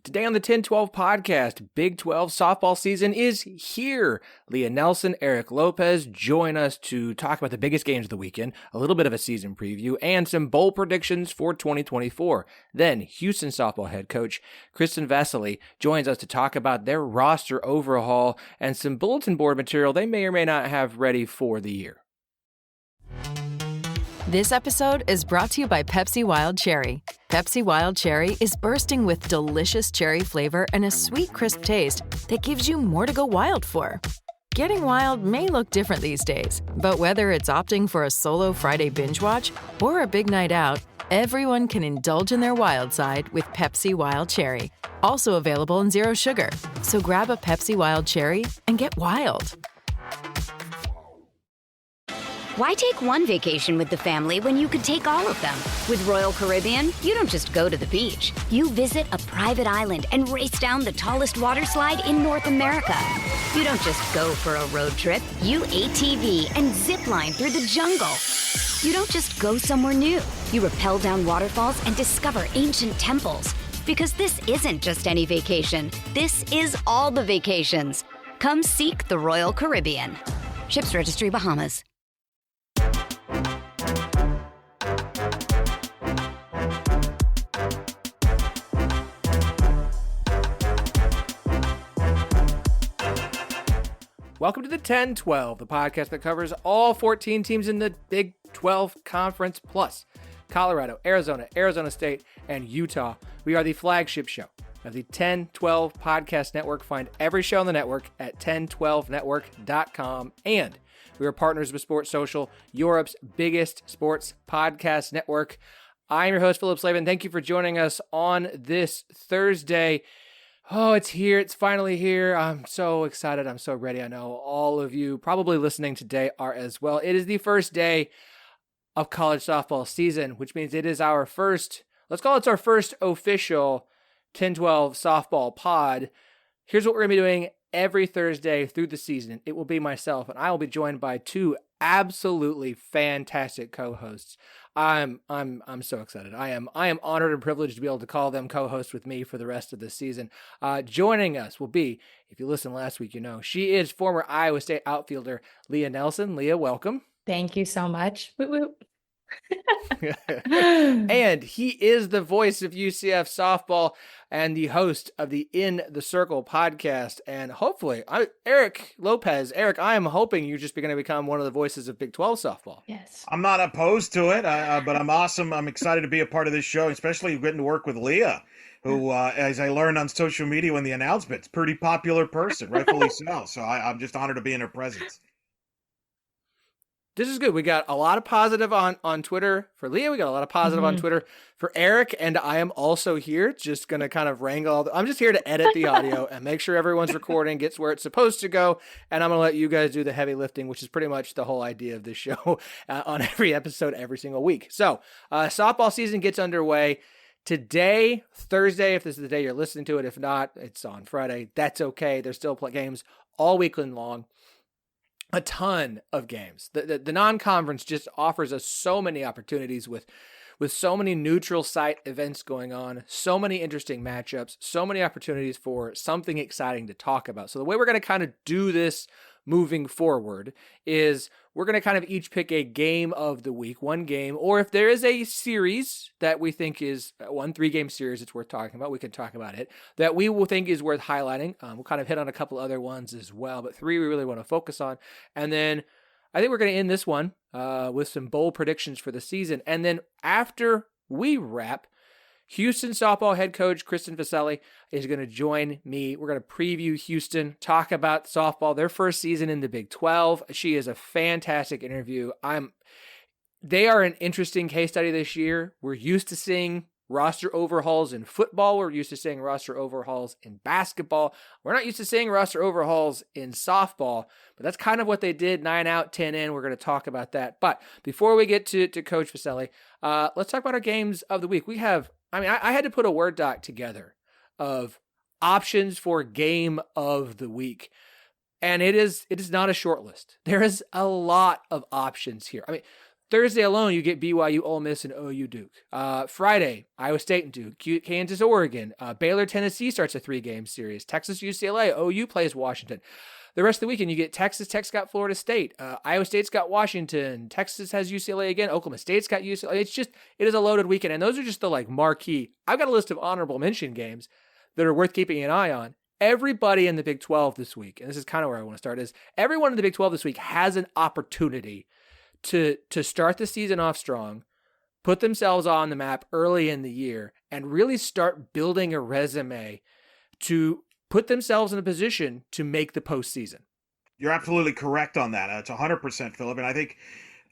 Today on the 10-12 podcast, Big 12 softball season is here. Lea Nelson, Eric Lopez join us to talk about the biggest games of the weekend, a little bit of a season preview, and some bowl predictions for 2024. Then, Houston softball head coach Kristin Vesely joins us to talk about their roster overhaul and some bulletin board material they may or may not have ready for the year. This episode is brought to you by Pepsi Wild Cherry. Pepsi Wild Cherry is bursting with delicious cherry flavor and a sweet, crisp taste that gives you more to go wild for. Getting wild may look different these days, but whether it's opting for a solo Friday binge watch or a big night out, everyone can indulge in their wild side with Pepsi Wild Cherry. Also available in Zero Sugar. So grab a Pepsi Wild Cherry and get wild. Why take one vacation with the family when you could take all of them? With Royal Caribbean, you don't just go to the beach. You visit a private island and race down the tallest water slide in North America. You don't just go for a road trip. You ATV and zip line through the jungle. You don't just go somewhere new. You rappel down waterfalls and discover ancient temples. Because this isn't just any vacation. This is all the vacations. Come seek the Royal Caribbean. Ships Registry, Bahamas. Welcome to the 10-12, the podcast that covers all 14 teams in the Big 12 Conference, plus Colorado, Arizona, Arizona State, and Utah. We are the flagship show of the 10-12 Podcast Network. Find every show on the network at 1012network.com. And we are partners with Sports Social, Europe's biggest sports podcast network. I'm your host, Phillip Slavin. Thank you for joining us on this Thursday. Oh, it's here. It's finally here. I'm so excited. I'm so ready. I know all of you probably listening today are as well. It is the first day of college softball season, which means it is our first, let's call it our first official 10-12 softball pod. Here's what we're going to be doing every Thursday through the season. It will be myself, and I will be joined by two absolutely fantastic co-hosts. I'm so excited. I am honored and privileged to be able to call them co-hosts with me for the rest of the season. Joining us will be, if you listened last week, you know, she is former Iowa State outfielder Lea Nelson. Lea, welcome. Thank you so much. Woo woo. And he is the voice of UCF softball and the host of the In the Circle podcast. And hopefully, Eric Lopez. Eric, I am hoping you're just going to become one of the voices of Big 12 softball. Yes. I'm not opposed to it, but I'm awesome. I'm excited to be a part of this show, especially getting to work with Lea, who, as I learned on social media when the announcement's pretty popular person, rightfully so. So I'm just honored to be in her presence. This is good. We got a lot of positive on Twitter for Lea. We got a lot of positive on Twitter for Eric. And I am also here just going to kind of wrangle. I'm just here to edit the audio and make sure everyone's recording gets where it's supposed to go. And I'm going to let you guys do the heavy lifting, which is pretty much the whole idea of this show on every episode, every single week. So softball season gets underway today, Thursday, if this is the day you're listening to it. If not, it's on Friday. That's okay. There's still games all weekend long. A ton of games. The non-conference just offers us so many opportunities with so many neutral site events going on, so many interesting matchups, so many opportunities for something exciting to talk about. So the way we're going to kind of do this moving forward is we're going to kind of each pick a game of the week, one game, or if there is a series that we think is one 3-game series it's worth talking about, we can talk about it, that we will think is worth highlighting. We'll kind of hit on a couple other ones as well, but 3 we really want to focus on. And then I think we're going to end this one with some bowl predictions for the season. And then after we wrap, Houston softball head coach Kristin Vesely is going to join me. We're going to preview Houston, talk about softball, their first season in the Big 12. She is a fantastic interview. They are an interesting case study this year. We're used to seeing roster overhauls in football. We're used to seeing roster overhauls in basketball. We're not used to seeing roster overhauls in softball, but that's kind of what they did 9 out, 10 in. We're going to talk about that. But before we get to Coach Vesely, let's talk about our games of the week. I had to put a Word doc together of options for game of the week. And it is not a short list. There is a lot of options here. Thursday alone, you get BYU, Ole Miss, and OU Duke. Friday, Iowa State and Duke, Kansas, Oregon. Baylor, Tennessee starts a 3-game series. Texas, UCLA, OU plays Washington. The rest of the weekend, you get Texas. Tech's got Florida State. Iowa State's got Washington. Texas has UCLA again. Oklahoma State's got UCLA. It is a loaded weekend. And those are just the marquee. I've got a list of honorable mention games that are worth keeping an eye on. Everybody in the Big 12 this week, and this is kind of where I want to start, is everyone in the Big 12 this week has an opportunity to start the season off strong, put themselves on the map early in the year, and really start building a resume to put themselves in a position to make the postseason. You're absolutely correct on that. It's 100%, Phillip. And I think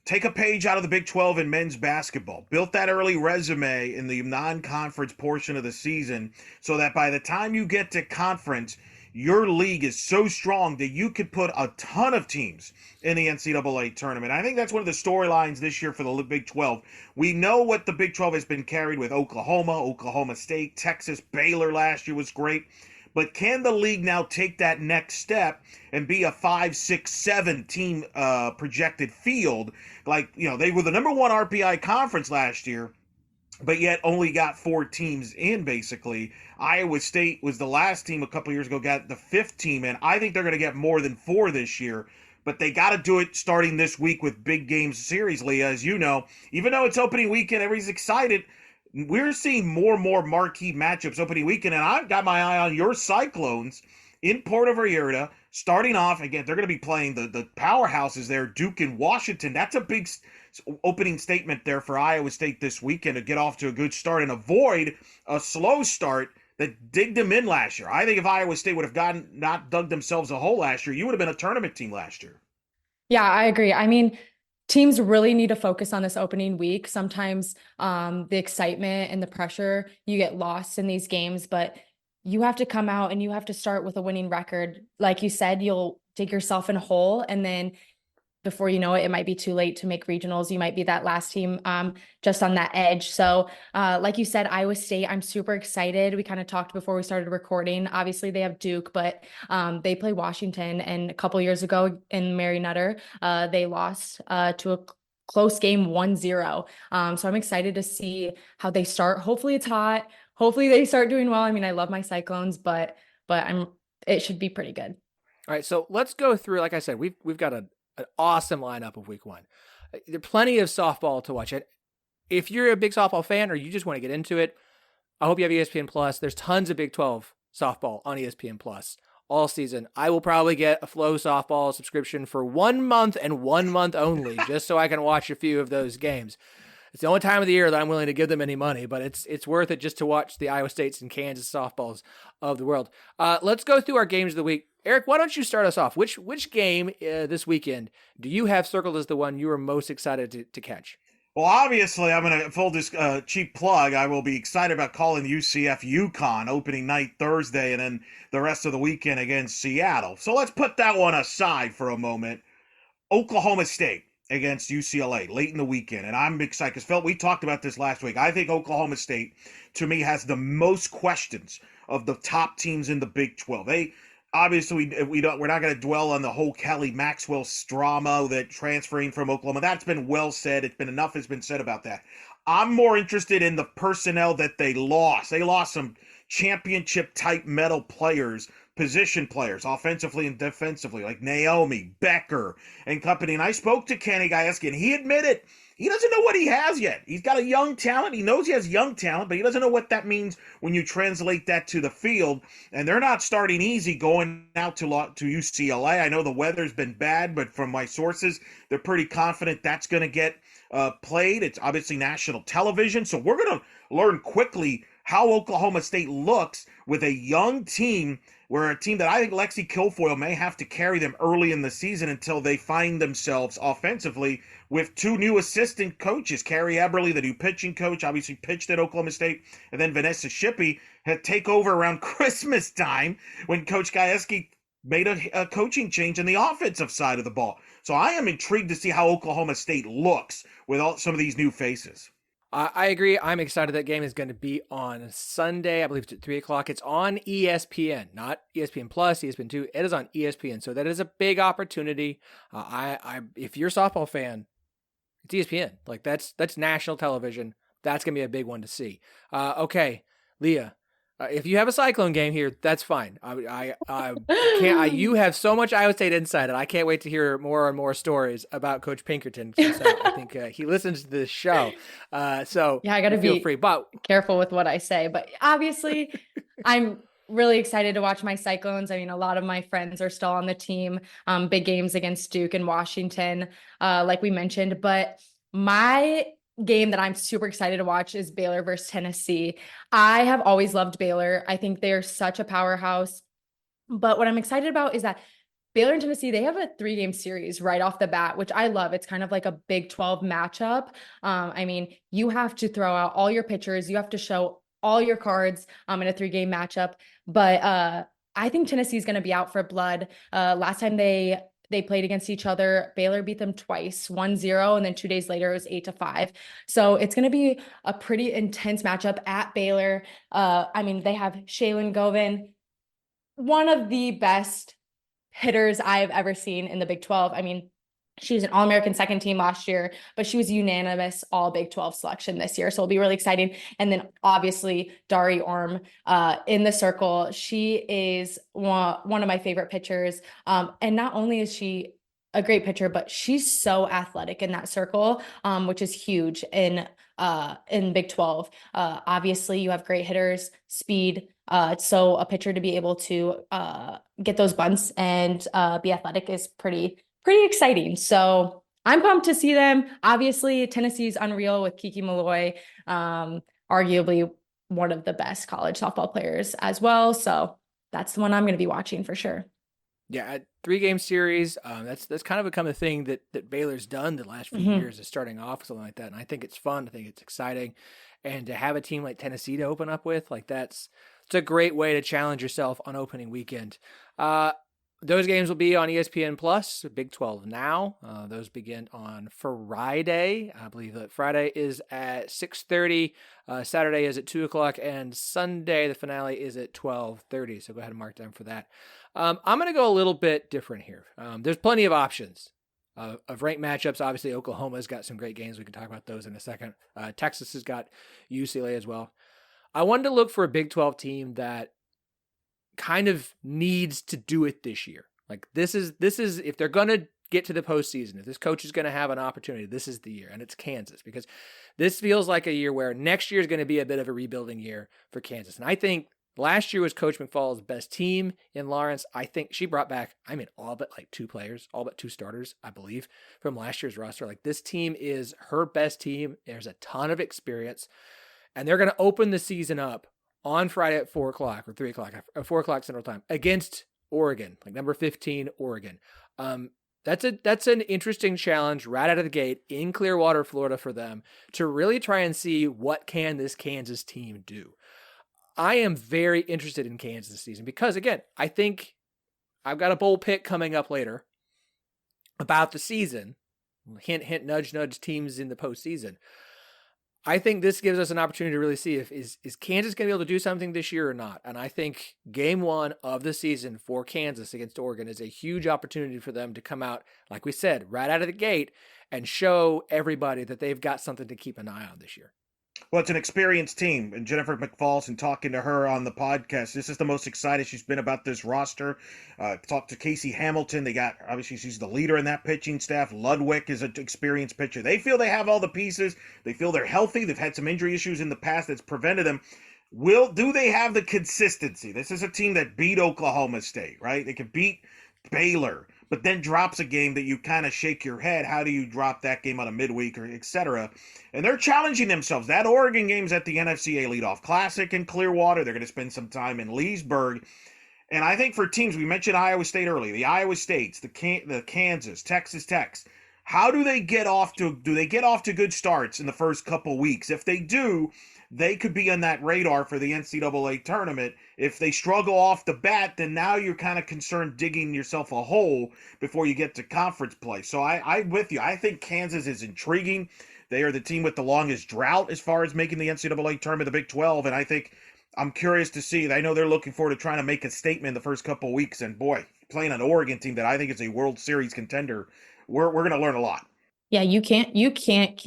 take a page out of the Big 12 in men's basketball. Built that early resume in the non-conference portion of the season so that by the time you get to conference, your league is so strong that you could put a ton of teams in the NCAA tournament. I think that's one of the storylines this year for the Big 12. We know what the Big 12 has been carried with Oklahoma State, Texas, Baylor last year was great. But can the league now take that next step and be a 5, 6, 7 team projected field? They were the number 1 RPI conference last year, but yet only got 4 teams in, basically. Iowa State was the last team a couple years ago, got the 5th team in. I think they're going to get more than 4 this year, but they got to do it starting this week with big game series, Leah. As you know, even though it's opening weekend, everybody's excited. We're seeing more and more marquee matchups opening weekend, and I've got my eye on your Cyclones in Puerto Vallarta. Starting off, again, they're going to be playing the powerhouses there, Duke and Washington. That's a big opening statement there for Iowa State this weekend to get off to a good start and avoid a slow start that digged them in last year. I think if Iowa State would have not dug themselves a hole last year, you would have been a tournament team last year. Yeah, I agree. I mean, teams really need to focus on this opening week. Sometimes the excitement and the pressure, you get lost in these games, but you have to come out and you have to start with a winning record. Like you said, you'll dig yourself in a hole, and then before you know it, it might be too late to make regionals. You might be that last team just on that edge. So like you said, Iowa State, I'm super excited. We kind of talked before we started recording. Obviously, they have Duke, but they play Washington. And a couple years ago in Mary Nutter, they lost to a close game 1-0. So I'm excited to see how they start. Hopefully it's hot. Hopefully they start doing well. I mean, I love my Cyclones, but it should be pretty good. All right, so let's go through. Like I said, we've got an awesome lineup of week 1. There's plenty of softball to watch. If you're a big softball fan or you just want to get into it, I hope you have ESPN Plus. There's tons of Big 12 softball on ESPN Plus all season. I will probably get a Flow softball subscription for 1 month and 1 month only, just so I can watch a few of those games. It's the only time of the year that I'm willing to give them any money, but it's worth it just to watch the Iowa States and Kansas softballs of the world. Let's go through our games of the week. Eric, why don't you start us off? Which game this weekend do you have circled as the one you are most excited to catch? Well, obviously, I'm going to full cheap plug. I will be excited about calling UCF UConn opening night Thursday and then the rest of the weekend against Seattle. So let's put that one aside for a moment. Oklahoma State against UCLA late in the weekend. And I'm excited because, Phil, we talked about this last week. I think Oklahoma State, to me, has the most questions of the top teams in the Big 12. Obviously, we're not going to dwell on the whole Kelly Maxwell drama that transferring from Oklahoma. That's been well said. Enough has been said about that. I'm more interested in the personnel that they lost. They lost some championship-type medal players, position players, offensively and defensively, like Naomi, Becker, and company. And I spoke to Kenny Gajewski, and he admitted he doesn't know what he has yet. He's got a young talent. He knows he has young talent, but he doesn't know what that means when you translate that to the field. And they're not starting easy going out to UCLA. I know the weather's been bad, but from my sources, they're pretty confident that's going to get played. It's obviously national television. So we're going to learn quickly how Oklahoma State looks with a young team, where a team that I think Lexi Kilfoyle may have to carry them early in the season until they find themselves offensively with 2 new assistant coaches. Carrie Eberly, the new pitching coach, obviously pitched at Oklahoma State, and then Vanessa Shippey had take over around Christmas time when Coach Gajewski made a coaching change in the offensive side of the ball. So I am intrigued to see how Oklahoma State looks with some of these new faces. I agree. I'm excited. That game is going to be on Sunday. I believe it's at 3:00. It's on ESPN, not ESPN Plus, ESPN2. It is on ESPN. So that is a big opportunity. If you're a softball fan, It's ESPN. Like that's national television. That's gonna be a big one to see. Okay, Leah, if you have a Cyclone game here, that's fine. I can't. You have so much Iowa State insight, and I can't wait to hear more and more stories about Coach Pinkerton. Since I think he listens to this show. So Yeah, I got to feel be free. But careful with what I say. But obviously, I'm really excited to watch my Cyclones. I mean, a lot of my friends are still on the team. Big games against Duke and Washington, like we mentioned. But my game that I'm super excited to watch is Baylor versus Tennessee. I have always loved Baylor. I think they're such a powerhouse. But what I'm excited about is that Baylor and Tennessee, they have a 3-game series right off the bat, which I love. It's kind of like a Big 12 matchup. I mean, you have to throw out all your pitchers. You have to show all your cards in a 3-game matchup. But I think Tennessee is going to be out for blood. Last time they played against each other, Baylor beat them twice, 1-0, and then 2 days later it was 8-5. So it's going to be a pretty intense matchup at Baylor. I mean, they have Shaylin Govin, one of the best hitters I've ever seen in the Big 12. I mean, she was an All-American second team last year, but she was unanimous all Big 12 selection this year. So it'll be really exciting. And then obviously Dari Orm in the circle. She is one of my favorite pitchers. And not only is she a great pitcher, but she's so athletic in that circle, which is huge in Big 12. Obviously you have great hitters, speed. So a pitcher to be able to get those bunts and be athletic is pretty exciting. So I'm pumped to see them. Obviously, Tennessee's unreal with Kiki Malloy, arguably one of the best college softball players as well. So that's the one I'm going to be watching for sure. yeah, a 3-game series. That's kind of become a thing that Baylor's done the last few years, is starting off with something like that. And I think it's fun. I think it's exciting. And to have a team like Tennessee to open up with, like it's a great way to challenge yourself on opening weekend. Those games will be on ESPN Plus, Big 12 Now. Those begin on Friday. I believe that Friday is at 6:30, Saturday is at 2 o'clock, and Sunday, the finale, is at 12:30. So go ahead and mark down for that. I'm going to go a little bit different here. There's plenty of options of ranked matchups. Obviously, Oklahoma's got some great games. We can talk about those in a second. Texas has got UCLA as well. I wanted to look for a Big 12 team that kind of needs to do it this year. Like this is if they're going to get to the postseason, if this coach is going to have an opportunity, this is the year, and it's Kansas, because this feels like a year where next year is going to be a bit of a rebuilding year for Kansas. And I think last year was Coach McFall's best team in Lawrence. I think she brought back, all but like 2 players, all but 2 starters, I believe, from last year's roster. Like this team is her best team. There's a ton of experience, and they're going to open the season up on Friday at 4 o'clock or 3 o'clock, 4 o'clock Central Time against Oregon, like number 15 Oregon. That's an interesting challenge right out of the gate in Clearwater, Florida, for them to really try and see what can this Kansas team do. I am very interested in Kansas this season because, again, I think I've got a bowl pick coming up later about the season. Hint, hint, nudge, nudge, teams in the postseason. I think this gives us an opportunity to really see if is Kansas going to be able to do something this year or not. And I think game 1 of the season for Kansas against Oregon is a huge opportunity for them to come out, like we said, right out of the gate and show everybody that they've got something to keep an eye on this year. Well, it's an experienced team, and Jennifer McFalls, and talking to her on the podcast, this is the most excited she's been about this roster. Talked to Casey Hamilton. They got, obviously, she's the leader in that pitching staff. Ludwig is an experienced pitcher. They feel they have all the pieces. They feel they're healthy. They've had some injury issues in the past that's prevented them. Do they have the consistency? This is a team that beat Oklahoma State, right? They could beat Baylor, but then drops a game that you kind of shake your head. How do you drop that game on a midweek, or et cetera? And they're challenging themselves. That Oregon game's at the NFCA Leadoff Classic in Clearwater. They're going to spend some time in Leesburg. And I think for teams, we mentioned Iowa State earlier, the Iowa States, the Kansas, Texas Techs, how do they get off to good starts in the first couple weeks? If they do, they could be on that radar for the NCAA tournament. If they struggle off the bat, then now you're kind of concerned digging yourself a hole before you get to conference play. So I'm with you. I think Kansas is intriguing. They are the team with the longest drought as far as making the NCAA tournament, the Big 12, and I think I'm curious to see. I know they're looking forward to trying to make a statement in the first couple of weeks, and boy, playing an Oregon team that I think is a World Series contender, we're going to learn a lot. Yeah, you can't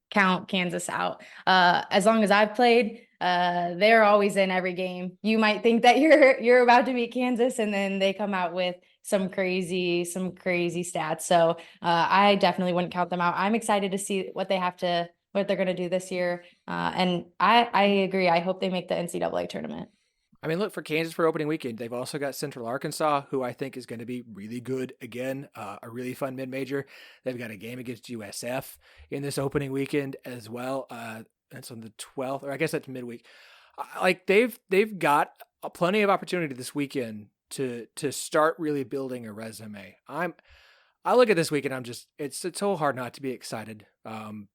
count Kansas out. As long as I've played, they're always in every game. You might think that you're about to beat Kansas, and then they come out with some crazy stats. So I definitely wouldn't count them out. I'm excited to see what they're going to do this year. And I agree. I hope they make the NCAA tournament. I mean, look, for Kansas for opening weekend, they've also got Central Arkansas, who I think is going to be really good again, a really fun mid-major. They've got a game against USF in this opening weekend as well. That's on the 12th, or I guess that's midweek. Like they've got plenty of opportunity this weekend to start really building a resume. I look at this weekend, it's so hard not to be excited. And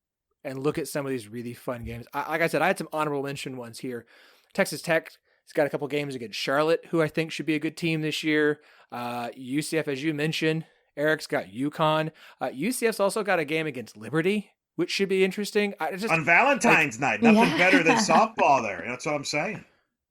look at some of these really fun games. Like I said, I had some honorable mention ones here. Texas Tech. He's got a couple games against Charlotte, who I think should be a good team this year. UCF, as you mentioned, Eric's got UConn. UCF's also got a game against Liberty, which should be interesting. On Valentine's night, nothing better than softball there. That's what I'm saying.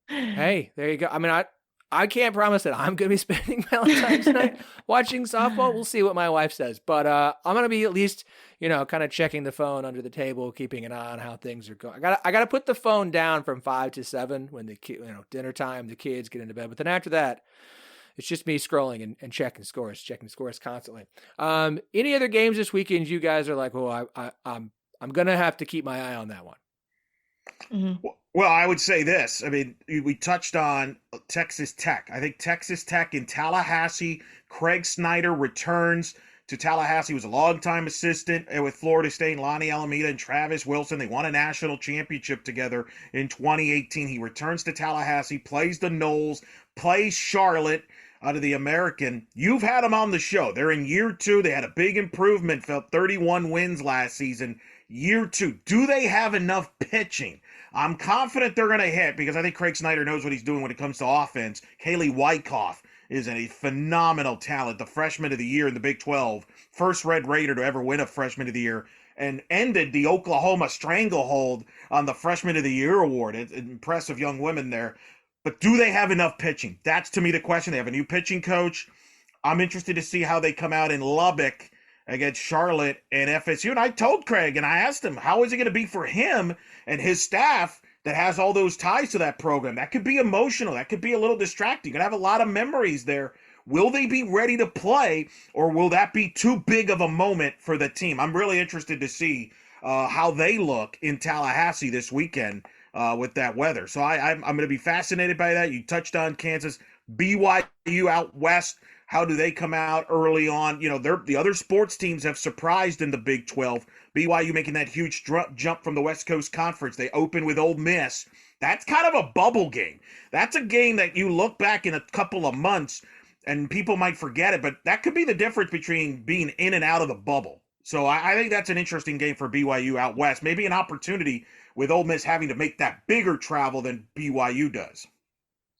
Hey, there you go. I mean, I can't promise that I'm going to be spending Valentine's night watching softball. We'll see what my wife says. But I'm going to be at least, kind of checking the phone under the table, keeping an eye on how things are going. I got to put the phone down from 5 to 7 when dinner time, the kids get into bed. But then after that, it's just me scrolling and checking scores constantly. Any other games this weekend you guys are like, well, I'm going to have to keep my eye on that one? Mm-hmm. Well, I would say this. I mean, we touched on Texas Tech. I think Texas Tech in Tallahassee, Craig Snyder returns to Tallahassee. He was a longtime assistant with Florida State, Lonnie Alameda and Travis Wilson. They won a national championship together in 2018. He returns to Tallahassee, plays the Noles, plays Charlotte out of the American. You've had them on the show. They're in year 2. They had a big improvement, felt 31 wins last season. Year 2. Do they have enough pitching? I'm confident they're going to hit because I think Craig Snyder knows what he's doing when it comes to offense. Kaylee Wyckoff is a phenomenal talent, the freshman of the year in the Big 12, first Red Raider to ever win a freshman of the year, and ended the Oklahoma stranglehold on the freshman of the year award. It's impressive young women there. But do they have enough pitching? That's, to me, the question. They have a new pitching coach. I'm interested to see how they come out in Lubbock against Charlotte and FSU. And I told Craig, and I asked him, how is it going to be for him and his staff that has all those ties to that program? That could be emotional. That could be a little distracting. You're going to have a lot of memories there. Will they be ready to play, or will that be too big of a moment for the team? I'm really interested to see how they look in Tallahassee this weekend with that weather. So I'm going to be fascinated by that. You touched on Kansas. BYU out west. How do they come out early on? The other sports teams have surprised in the Big 12. BYU making that huge jump from the West Coast Conference. They open with Ole Miss. That's kind of a bubble game. That's a game that you look back in a couple of months and people might forget it, but that could be the difference between being in and out of the bubble. So I think that's an interesting game for BYU out west. Maybe an opportunity with Ole Miss having to make that bigger travel than BYU does.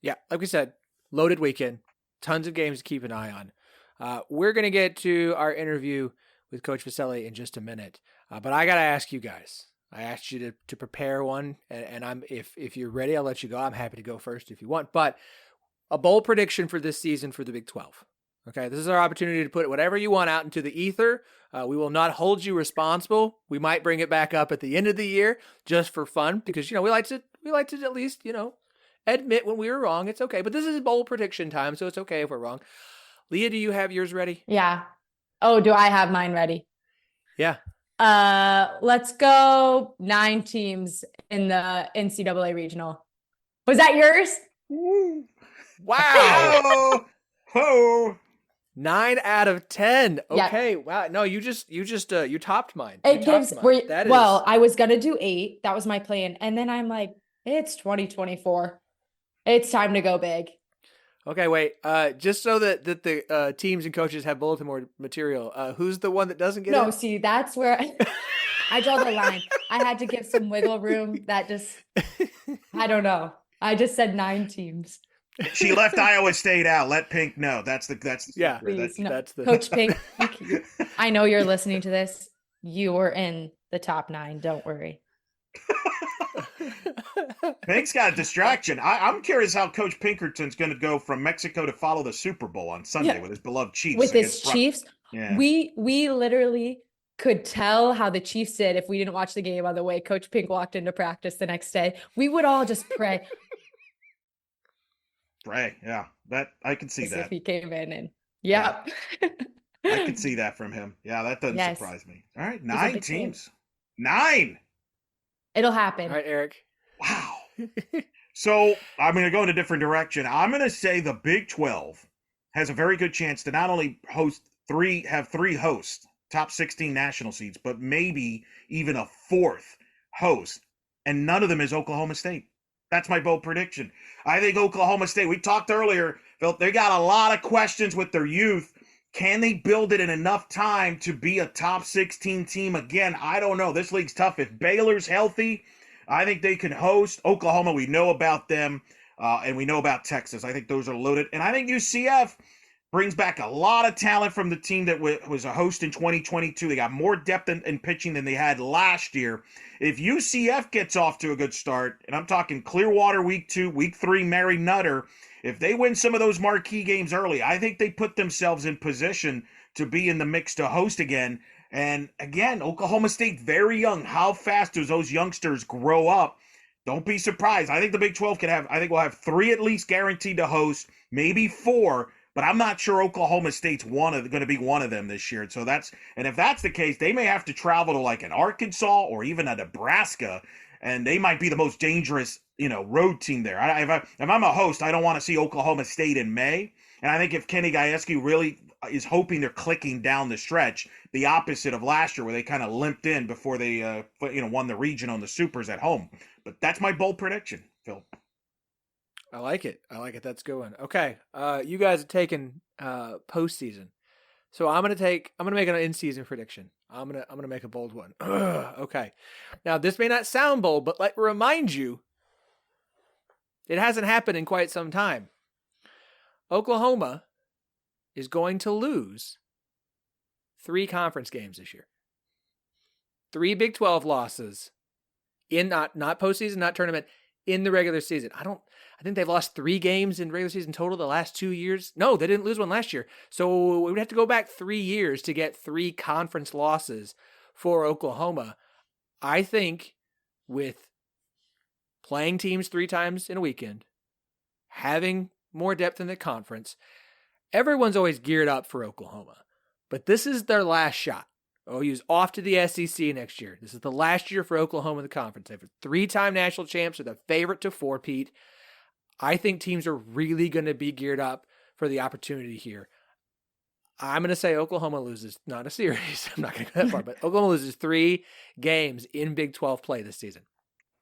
Yeah, like we said, loaded weekend. Tons of games to keep an eye on. We're going to get to our interview with Coach Vesely in just a minute. But I got to ask you guys. I asked you to prepare one, and if you're ready, I'll let you go. I'm happy to go first if you want. But a bold prediction for this season for the Big 12. Okay, this is our opportunity to put whatever you want out into the ether. We will not hold you responsible. We might bring it back up at the end of the year just for fun because we like to at least admit when we were wrong. It's okay. But this is bold prediction time, so it's okay if we're wrong. Leah, do you have yours ready? Yeah. Oh, do I have mine ready? Yeah. Let's go 9 teams in the NCAA regional. Was that yours? Wow. Ho! 9 out of 10. Okay. Yeah. Wow. No, you topped mine. I was going to do 8. That was my plan. And then I'm like, it's 2024. It's time to go big. Okay, wait. Just so that the teams and coaches have bulletin board material, who's the one that doesn't get No, it? see, that's where I draw the line. I had to give some wiggle room. That just, I don't know. I just said 9 teams. She left Iowa State out. Let Pink know. That's the yeah. Please, no. That's the Coach Pink. I know you're listening to this. You were in the top 9. Don't worry. Pink's got a distraction. I'm curious how Coach Pinkerton's going to go from Mexico to follow the Super Bowl on Sunday with his beloved Chiefs. With his Chiefs, yeah. we literally could tell how the Chiefs did if we didn't watch the game on the way Coach Pink walked into practice the next day. We would all just pray. Pray, yeah. That I can see As that. if he came in and yep. I could see that from him. Yeah, that doesn't Yes. surprise me. All right, a 9 big game. teams. 9. It'll happen. All right, Eric. Wow. So I'm going to go in a different direction. I'm going to say the Big 12 has a very good chance to not only have three hosts, top 16 national seeds, but maybe even a fourth host, and none of them is Oklahoma State. That's my bold prediction. I think Oklahoma State, we talked earlier, Phil, they got a lot of questions with their youth. Can they build it in enough time to be a top 16 team again? I don't know. This league's tough. If Baylor's healthy, I think they can host. Oklahoma, we know about them, and we know about Texas. I think those are loaded. And I think UCF brings back a lot of talent from the team that was a host in 2022. They got more depth in pitching than they had last year. If UCF gets off to a good start, and I'm talking Clearwater week 2, week 3, Mary Nutter, if they win some of those marquee games early, I think they put themselves in position to be in the mix to host again. And again, Oklahoma State, very young. How fast does those youngsters grow up? Don't be surprised. I think the Big 12 we'll have 3 at least guaranteed to host, maybe 4, but I'm not sure Oklahoma State's going to be one of them this year. So if that's the case, they may have to travel to like an Arkansas or even a Nebraska, and they might be the most dangerous, road team there. If I'm a host, I don't want to see Oklahoma State in May. And I think if Kenny Gajewski really is hoping they're clicking down the stretch, the opposite of last year where they kind of limped in before they won the region on the Supers at home. But that's my bold prediction, Phil. I like it. That's a good one. Okay. You guys are taking postseason. So I'm gonna make an in-season prediction. I'm gonna make a bold one. Okay. Now this may not sound bold, but remind you, it hasn't happened in quite some time. Oklahoma is going to lose 3 conference games this year. 3 Big 12 losses in not postseason, not tournament, in the regular season. I think they've lost 3 games in regular season total the last 2 years. No, they didn't lose one last year. So we would have to go back 3 years to get 3 conference losses for Oklahoma. I think with playing teams 3 times in a weekend, having more depth in the conference, everyone's always geared up for Oklahoma. But this is their last shot. OU's off to the SEC next year. This is the last year for Oklahoma in the conference. They're 3-time national champs. They're the favorite to 4-peat. I think teams are really going to be geared up for the opportunity here. I'm going to say Oklahoma loses, not a series. I'm not going to go that far, but Oklahoma loses 3 games in Big 12 play this season.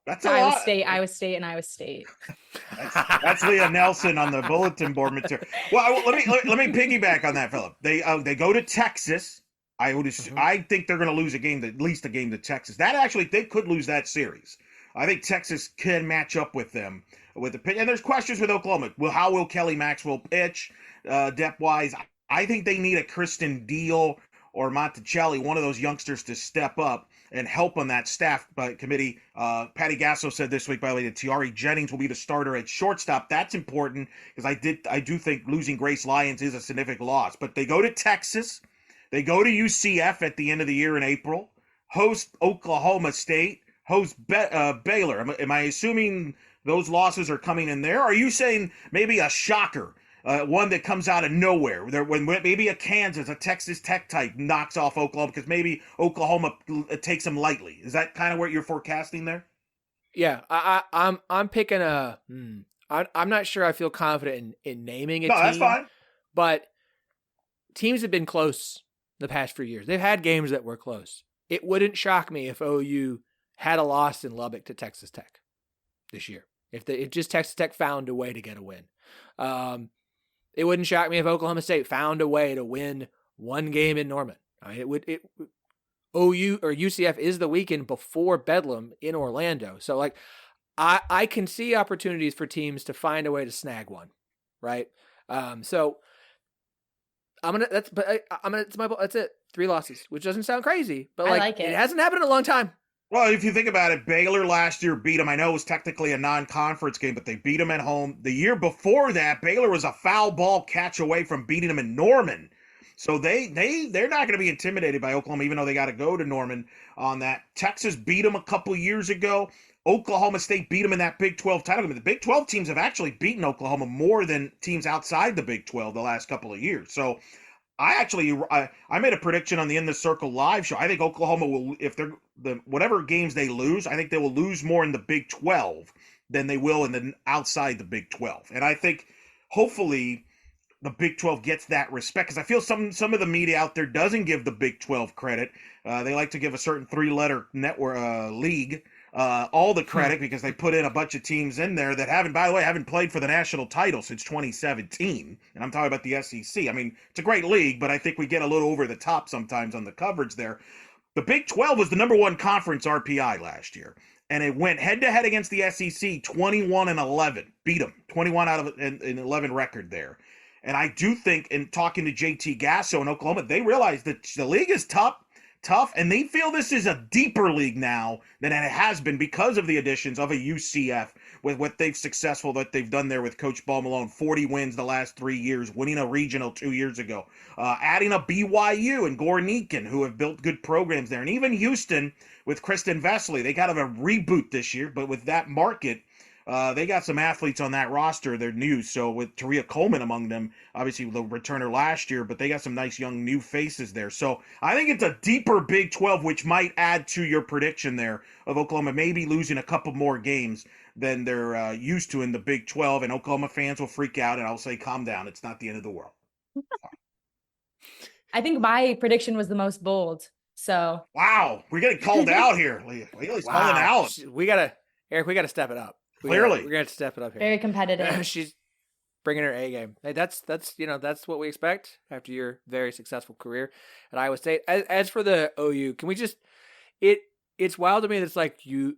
That's a Iowa lot. State, Iowa State, and Iowa State. That's Lea Nelson on the bulletin board material. Well, let me piggyback on that, Phillip. They go to Texas. I think they're going to lose at least a game to Texas. They could lose that series. I think Texas can match up with them with the pitch. And there's questions with Oklahoma. How will Kelly Maxwell pitch depth wise? I think they need a Kristen Deal or Monticelli, one of those youngsters, to step up and help on that staff committee. Patty Gasso said this week, by the way, that Tiari Jennings will be the starter at shortstop. That's important because I do think losing Grace Lyons is a significant loss. But they go to Texas. They go to UCF at the end of the year in April, host Oklahoma State, host Baylor. Am I assuming those losses are coming in there? Or are you saying maybe a shocker, one that comes out of nowhere, when maybe a Kansas, a Texas Tech type knocks off Oklahoma because maybe Oklahoma takes them lightly? Is that kind of what you're forecasting there? Yeah, I'm picking I'm not sure I feel confident in naming a team. No, that's fine. But teams have been close the past few years. They've had games that were close. It wouldn't shock me if OU had a loss in Lubbock to Texas Tech this year. If just Texas Tech found a way to get a win. It wouldn't shock me if Oklahoma State found a way to win one game in Norman. OU or UCF is the weekend before Bedlam in Orlando. So I can see opportunities for teams to find a way to snag one, right? So that's it. 3 losses, which doesn't sound crazy, but I like it. It hasn't happened in a long time. Well, if you think about it, Baylor last year beat them. I know it was technically a non-conference game, but they beat them at home. The year before that, Baylor was a foul ball catch away from beating them in Norman. So they're not going to be intimidated by Oklahoma, even though they got to go to Norman on that. Texas beat them a couple years ago. Oklahoma State beat them in that Big 12 title game. The Big 12 teams have actually beaten Oklahoma more than teams outside the Big 12 the last couple of years. So I made a prediction on the In the Circle live show. I think Oklahoma will, if they're whatever games they lose, I think they will lose more in the Big 12 than they will in the outside the Big 12. And I think hopefully the Big 12 gets that respect, because I feel some of the media out there doesn't give the Big 12 credit. They like to give a certain three-letter network league all the credit because they put in a bunch of teams in there that haven't played for the national title since 2017. And I'm talking about the SEC. I mean, it's a great league, but I think we get a little over the top sometimes on the coverage there. The Big 12 was the number one conference RPI last year, and it went head-to-head against the SEC 21-11. Beat them, 21 out of an 11 record there. And I do think, in talking to JT Gasso in Oklahoma, they realize that the league is tough, and they feel this is a deeper league now than it has been because of the additions of a UCF with what they've done there with Coach Ball Malone. 40 wins the last 3 years, winning a regional 2 years ago, adding a BYU and Gore Neekin, who have built good programs there, and even Houston with Kristin Vesely. They got a reboot this year, but with that market, they got some athletes on that roster. They're new. So with Taria Coleman among them, obviously the returner last year, but they got some nice young new faces there. So I think it's a deeper Big 12, which might add to your prediction there of Oklahoma maybe losing a couple more games than they're used to in the Big 12. And Oklahoma fans will freak out, and I'll say, calm down. It's not the end of the world. I think my prediction was the most bold. So wow, we're getting called out here. Leah's calling out. Eric, we got to step it up. Clearly, we're gonna have to step it up here. Very competitive. She's bringing her A game. Hey, that's what we expect after your very successful career at Iowa State. As for the OU, can we just it's wild to me that it's like you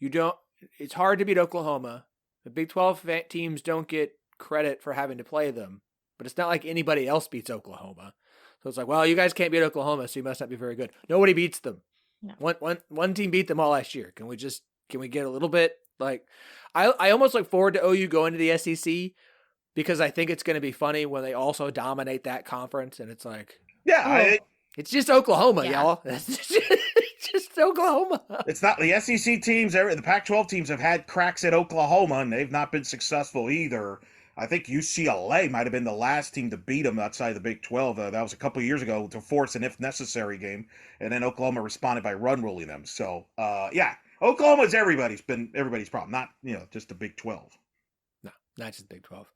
don't. It's hard to beat Oklahoma. The Big 12 teams don't get credit for having to play them, but it's not like anybody else beats Oklahoma. So it's like, well, you guys can't beat Oklahoma, so you must not be very good. Nobody beats them. No. One team beat them all last year. Can we get a little bit? Like, I almost look forward to OU going to the SEC because I think it's going to be funny when they also dominate that conference, and it's like, it's just Oklahoma, y'all. It's just Oklahoma. It's not the SEC teams. The Pac-12 teams have had cracks at Oklahoma, and they've not been successful either. I think UCLA might have been the last team to beat them outside the Big 12. That was a couple of years ago to force an if-necessary game, and then Oklahoma responded by run-ruling them. So, Oklahoma is everybody's problem, not just the Big 12. No, not just Big 12.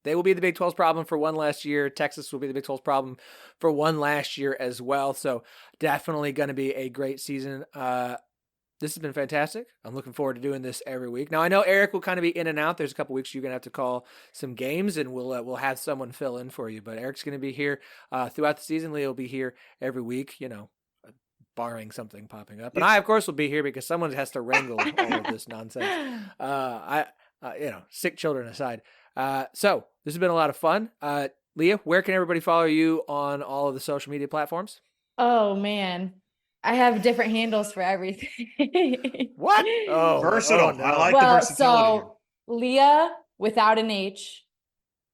They will be the Big 12's problem for one last year. Texas will be the Big 12's problem for one last year as well. So definitely going to be a great season. This has been fantastic. I'm looking forward to doing this every week. Now I know Eric will kind of be in and out. There's a couple weeks you're going to have to call some games, and we'll have someone fill in for you. But Eric's going to be here throughout the season. Leah will be here every week. Barring something popping up. And I, of course, will be here because someone has to wrangle all of this nonsense. Sick children aside. So this has been a lot of fun. Leah, where can everybody follow you on all of the social media platforms? Oh, man. I have different handles for everything. What? Oh, versatile. No. I like the versatility. So Leah without an H,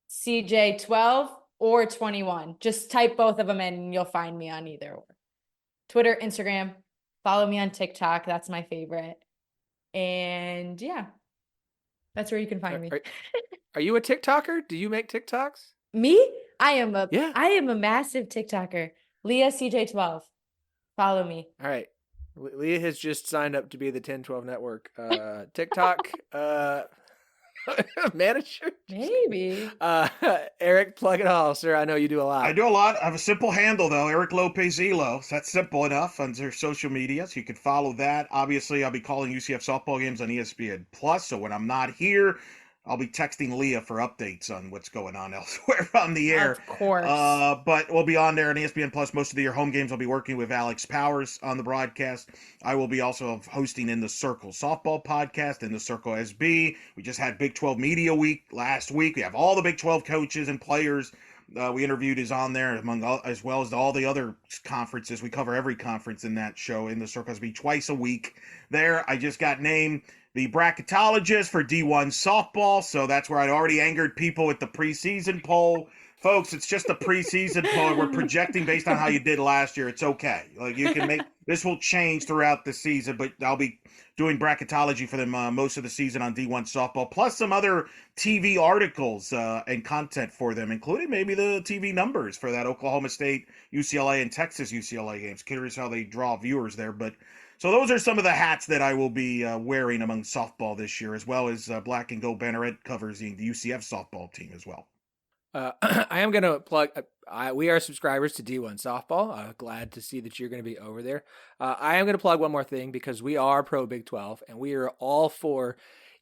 CJ12 or 21. Just type both of them in and you'll find me on either or. Twitter, Instagram, follow me on TikTok. That's my favorite. And yeah, that's where you can find me. Are you a TikToker? Do you make TikToks? Me? I am a massive TikToker. Leah CJ12. Follow me. All right. Leah has just signed up to be the 1012 network TikTok manager. Maybe. Eric, plug it all, sir. I know you do a lot. I do a lot. I have a simple handle though, Eric Lopez Elo. So that's simple enough on their social media, so you can follow that. Obviously, I'll be calling UCF softball games on ESPN Plus. So when I'm not here, I'll be texting Leah for updates on what's going on elsewhere on the air. Of course. But we'll be on there on ESPN Plus most of the year. Home games, I'll be working with Alex Powers on the broadcast. I will be also hosting In the Circle softball podcast, In the Circle SB. We just had Big 12 Media Week last week. We have all the Big 12 coaches and players we interviewed is on there, as well as all the other conferences. We cover every conference in that show. In the Circle SB twice a week there. I just got named the bracketologist for D1 softball, so that's where I'd already angered people with the preseason poll. Folks, it's just a preseason poll. We're projecting based on how you did last year. It's okay. Like, you can make this will change throughout the season, but I'll be doing bracketology for them most of the season on D1 softball, plus some other TV articles and content for them, including maybe the TV numbers for that Oklahoma State, UCLA, and Texas UCLA games. Curious how they draw viewers there, but so those are some of the hats that I will be wearing among softball this year, as well as Black and Gold Banneret covers the UCF softball team as well. I am going to plug, we are subscribers to D1 Softball. Glad to see that you're going to be over there. I am going to plug one more thing because we are pro Big 12 and we are all for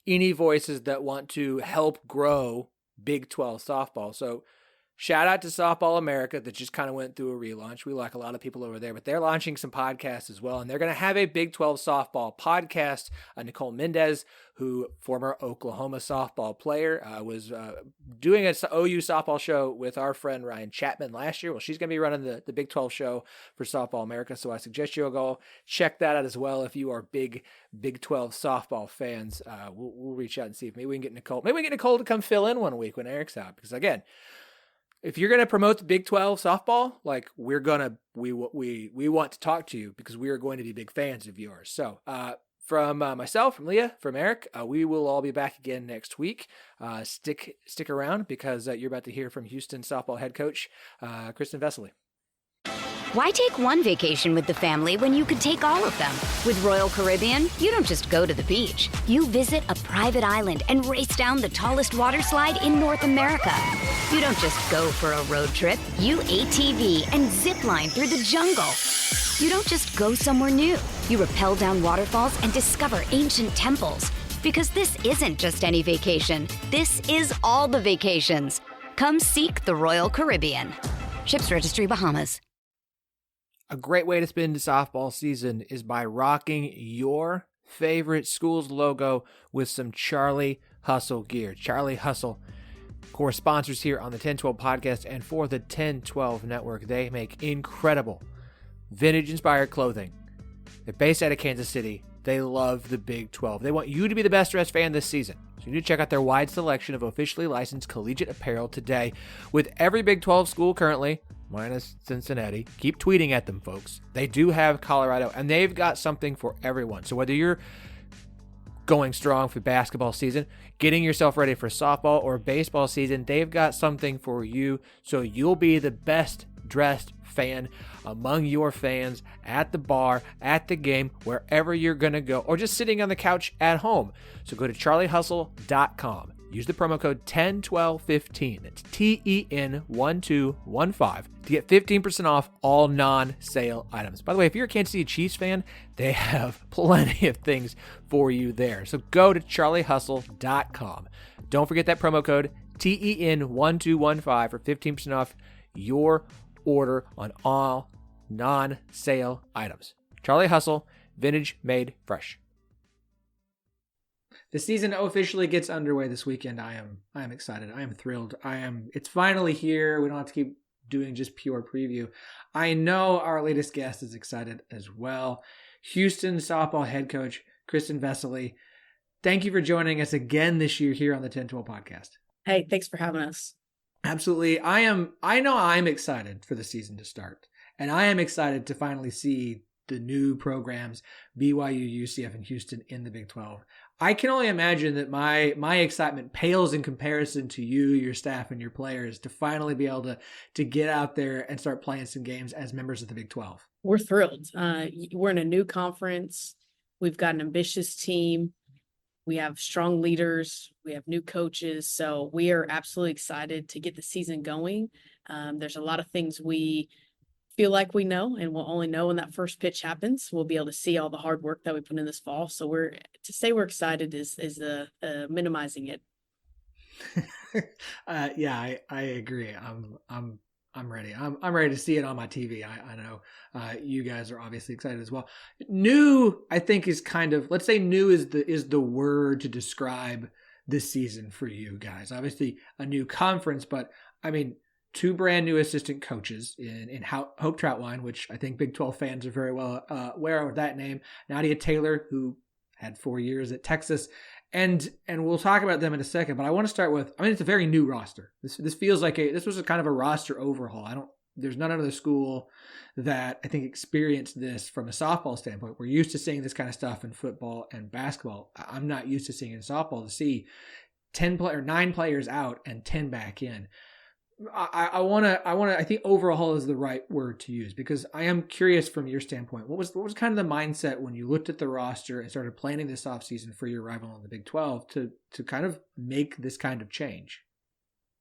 any voices that want to help grow Big 12 softball. So shout out to Softball America that just kind of went through a relaunch. We like a lot of people over there, but they're launching some podcasts as well. And they're going to have a Big 12 softball podcast. Nicole Mendez, who former Oklahoma softball player, was doing an OU softball show with our friend Ryan Chapman last year. Well, she's going to be running the Big 12 show for Softball America. So I suggest you'll go check that out as well. If you are big Big 12 softball fans, we'll reach out and see if maybe we can get Nicole. Maybe we can get Nicole to come fill in one week when Eric's out. Because again, if you're going to promote the Big 12 softball, like we want to talk to you because we are going to be big fans of yours. So from myself, from Lea, from Eric, we will all be back again next week. Stick around because you're about to hear from Houston softball head coach Kristin Vesely. Why take one vacation with the family when you could take all of them? With Royal Caribbean, you don't just go to the beach. You visit a private island and race down the tallest water slide in North America. You don't just go for a road trip. You ATV and zip line through the jungle. You don't just go somewhere new. You rappel down waterfalls and discover ancient temples. Because this isn't just any vacation. This is all the vacations. Come seek the Royal Caribbean. Ships Registry, Bahamas. A great way to spend the softball season is by rocking your favorite school's logo with some Charlie Hustle gear. Charlie Hustle, of course, sponsors here on the 1012 podcast and for the 1012 network. They make incredible vintage-inspired clothing. They're based out of Kansas City. They love the Big 12. They want you to be the best dressed fan this season. So you need to check out their wide selection of officially licensed collegiate apparel today. With every Big 12 school currently, minus Cincinnati, keep tweeting at them, folks. They do have Colorado, and they've got something for everyone. So whether you're going strong for basketball season, getting yourself ready for softball or baseball season, they've got something for you so you'll be the best dressed fan among your fans at the bar, at the game, wherever you're going to go, or just sitting on the couch at home. So go to charliehustle.com. Use the promo code 101215. That's TEN1215 to get 15% off all non-sale items. By the way, if you're a Kansas City Chiefs fan, they have plenty of things for you there. So go to charliehustle.com. Don't forget that promo code TEN1215 for 15% off your order on all non-sale items. Charlie Hustle, vintage made fresh. The season officially gets underway this weekend. I am excited. I am thrilled. It's finally here. We don't have to keep doing just pure preview. I know our latest guest is excited as well. Houston softball head coach Kristin Vesely. Thank you for joining us again this year here on the 1012 podcast. Hey, thanks for having us. Absolutely. I know I'm excited for the season to start. And I am excited to finally see the new programs, BYU, UCF, and Houston in the Big 12. I can only imagine that my excitement pales in comparison to you, your staff, and your players to finally be able to get out there and start playing some games as members of the Big 12. We're thrilled. We're in a new conference. We've got an ambitious team. We have strong leaders. We have new coaches. So we are absolutely excited to get the season going. There's a lot of things we feel like we know, and we'll only know when that first pitch happens. We'll be able to see all the hard work that we put in this fall. So to say we're excited is minimizing it. Yeah, I agree. I'm ready. I'm ready to see it on my TV. I know you guys are obviously excited as well. New, I think, is kind of, let's say new is the word to describe this season for you guys. Obviously a new conference, but I mean, two brand new assistant coaches in Hope Troutwine, which I think Big 12 fans are very well aware of that name. Nadia Taylor, who had 4 years at Texas, And we'll talk about them in a second, but I want to start with, I mean, it's a very new roster. This feels like this was a kind of a roster overhaul. There's none other school that I think experienced this from a softball standpoint. We're used to seeing this kind of stuff in football and basketball. I'm not used to seeing it in softball, to see 9 players out and 10 back in. I think overhaul is the right word to use, because I am curious from your standpoint, what was kind of the mindset when you looked at the roster and started planning this offseason for your rival in the Big 12 to kind of make this kind of change?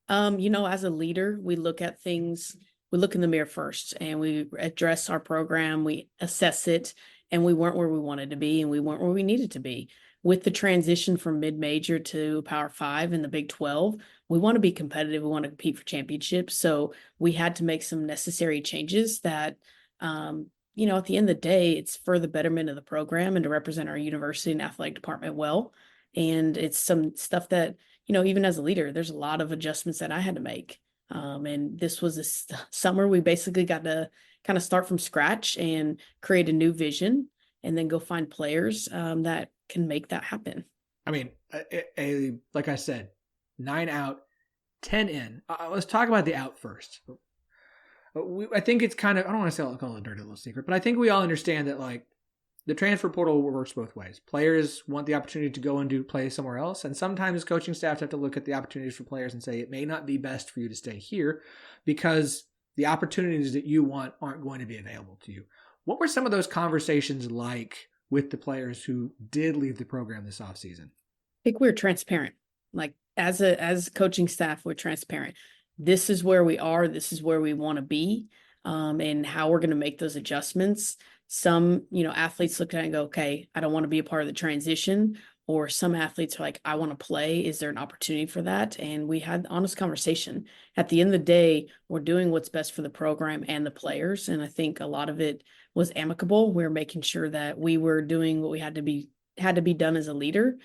As a leader, we look at things, we look in the mirror first, and we address our program, we assess it, and we weren't where we wanted to be, and we weren't where we needed to be. With the transition from mid-major to Power 5 in the Big 12, we want to be competitive. We want to compete for championships. So we had to make some necessary changes that, at the end of the day, it's for the betterment of the program and to represent our university and athletic department well. And it's some stuff that, even as a leader, there's a lot of adjustments that I had to make. And this was a summer we basically got to kind of start from scratch and create a new vision, and then go find players that can make that happen. I mean, like I said, 9 out, 10 in. Let's talk about the out first. I think it's kind of, I don't want to call it a dirty little secret, but I think we all understand that, like, the transfer portal works both ways. Players want the opportunity to go and play somewhere else, and sometimes coaching staffs have to look at the opportunities for players and say it may not be best for you to stay here because the opportunities that you want aren't going to be available to you. What were some of those conversations like with the players who did leave the program this offseason? I think we're transparent. Like, as coaching staff, we're transparent. This is where we are. This is where we want to be, and how we're going to make those adjustments. Some, athletes look at it and go, okay, I don't want to be a part of the transition. Or some athletes are like, I want to play. Is there an opportunity for that? And we had honest conversation. At the end of the day, we're doing what's best for the program and the players. And I think a lot of it was amicable. We're making sure that we were doing what we had to be done as a leader.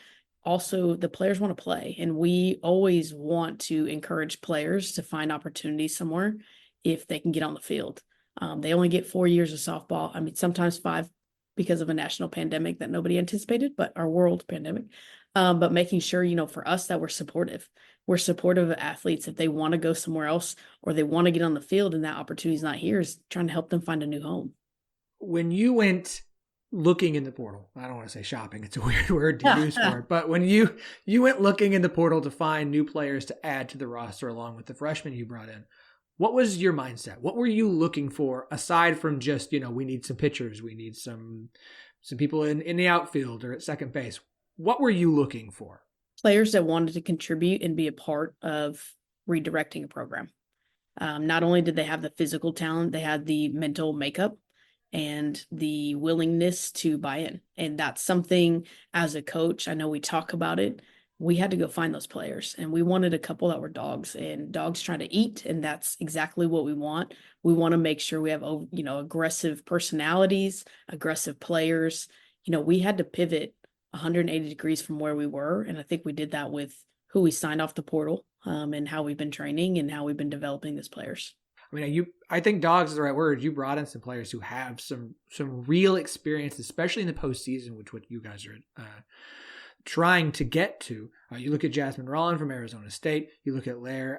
Also, the players want to play, and we always want to encourage players to find opportunities somewhere if they can get on the field. They only get 4 years of softball. I mean, sometimes 5 because of a national pandemic that nobody anticipated, but our world pandemic. But making sure, for us, that we're supportive. We're supportive of athletes if they want to go somewhere else or they want to get on the field and that opportunity is not here, is trying to help them find a new home. When you went looking in the portal, I don't want to say shopping, it's a weird word to use for it, but when you went looking in the portal to find new players to add to the roster along with the freshmen you brought in, what was your mindset? What were you looking for aside from just, we need some pitchers, we need some people in the outfield or at second base? What were you looking for? Players that wanted to contribute and be a part of redirecting a program. Not only did they have the physical talent, they had the mental makeup and the willingness to buy in. And that's something, as a coach, I know we talk about it, we had to go find those players, and we wanted a couple that were dogs, and dogs try to eat. And that's exactly what we want. We want to make sure we have, aggressive personalities, aggressive players. We had to pivot 180 degrees from where we were. And I think we did that with who we signed off the portal, and how we've been training and how we've been developing these players. I mean, I think dogs is the right word. You brought in some players who have some real experience, especially in the postseason, which what you guys are trying to get to. You look at Jasmine Rollin from Arizona State. You look at Lea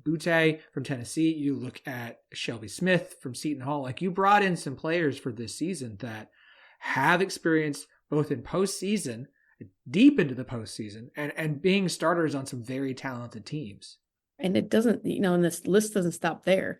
Butte from Tennessee. You look at Shelby Smith from Seton Hall. Like, you brought in some players for this season that have experience both in postseason, deep into the postseason, and being starters on some very talented teams. And it doesn't, and this list doesn't stop there.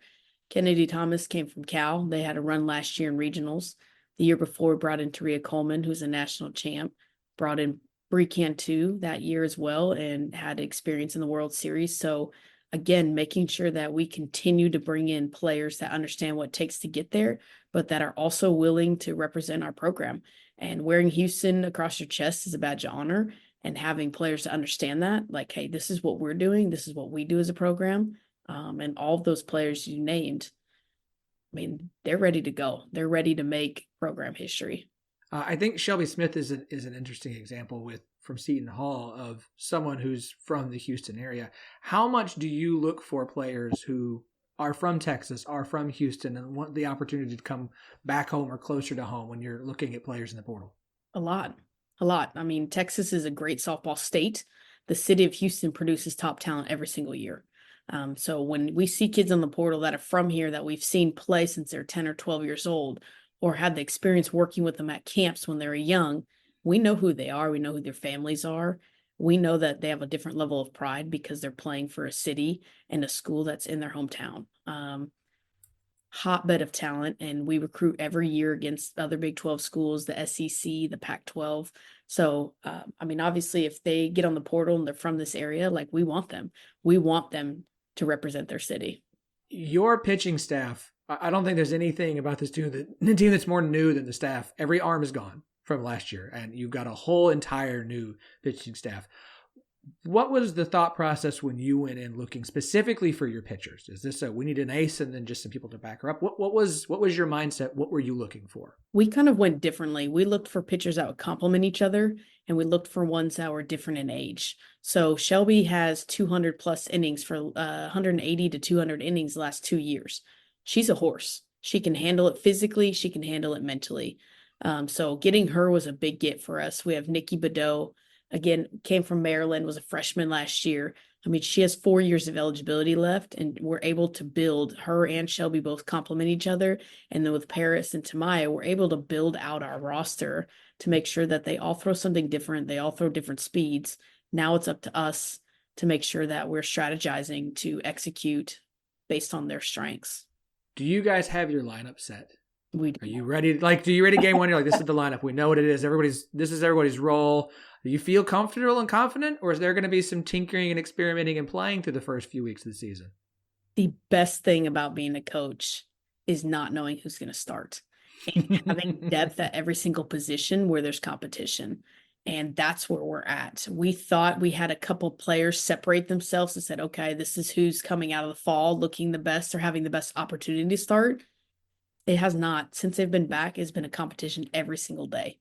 Kennedy Thomas came from Cal. They had a run last year in regionals. The year before, brought in Taria Coleman, who's a national champ. Brought in Bree Cantu that year as well, and had experience in the World Series. So again, making sure that we continue to bring in players that understand what it takes to get there, but that are also willing to represent our program. And wearing Houston across your chest is a badge of honor, and having players to understand that, like, hey, this is what we're doing. This is what we do as a program. And all of those players you named, I mean, they're ready to go. They're ready to make program history. I think Shelby Smith is an interesting example from Seton Hall of someone who's from the Houston area. How much do you look for players who are from Texas, are from Houston, and want the opportunity to come back home or closer to home when you're looking at players in the portal? A lot. A lot. I mean, Texas is a great softball state. The city of Houston produces top talent every single year. So when we see kids on the portal that are from here that we've seen play since they're 10 or 12 years old, or had the experience working with them at camps when they were young, we know who they are. We know who their families are. We know that they have a different level of pride because they're playing for a city and a school that's in their hometown. Hotbed of talent, and we recruit every year against other Big 12 schools, the SEC, the Pac-12. So, I mean, obviously, if they get on the portal and they're from this area, like we want them. We want them to represent their city. Your pitching staff, I don't think there's anything about this team that's more new than the staff. Every arm is gone from last year, and you've got a whole entire new pitching staff. What was the thought process when you went in looking specifically for your pitchers? Is this we need an ace and then just some people to back her up? What was your mindset? What were you looking for? We kind of went differently. We looked for pitchers that would complement each other, and we looked for ones that were different in age. So Shelby has 200 plus innings for 180 to 200 innings the last 2 years. She's a horse. She can handle it physically. She can handle it mentally. So getting her was a big get for us. We have Nikki Badeau. Again, came from Maryland, was a freshman last year. I mean, she has 4 years of eligibility left, and we're able to build her and Shelby both complement each other. And then with Paris and Tamaya, we're able to build out our roster to make sure that they all throw something different. They all throw different speeds. Now it's up to us to make sure that we're strategizing to execute based on their strengths. Do you guys have your lineup set? We do. Are you ready? Do you ready game one? You're like, this is the lineup. We know what it is. This is everybody's role. Do you feel comfortable and confident, or is there going to be some tinkering and experimenting and playing through the first few weeks of the season? The best thing about being a coach is not knowing who's going to start and having depth at every single position where there's competition. And that's where we're at. We thought we had a couple players separate themselves and said, okay, this is who's coming out of the fall looking the best or having the best opportunity to start. It has not. Since they've been back, it's been a competition every single day.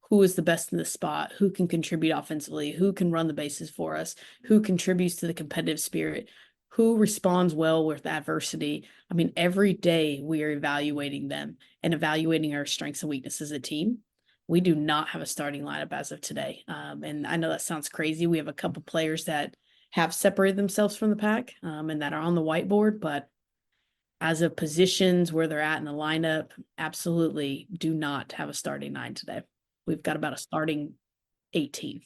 Who is the best in the spot? Who can contribute offensively? Who can run the bases for us? Who contributes to the competitive spirit? Who responds well with adversity? I mean, every day we are evaluating them and evaluating our strengths and weaknesses as a team. We do not have a starting lineup as of today. And I know that sounds crazy. We have a couple players that have separated themselves from the pack and that are on the whiteboard, but as of positions where they're at in the lineup, absolutely do not have a starting 9 today. We've got about a starting 18.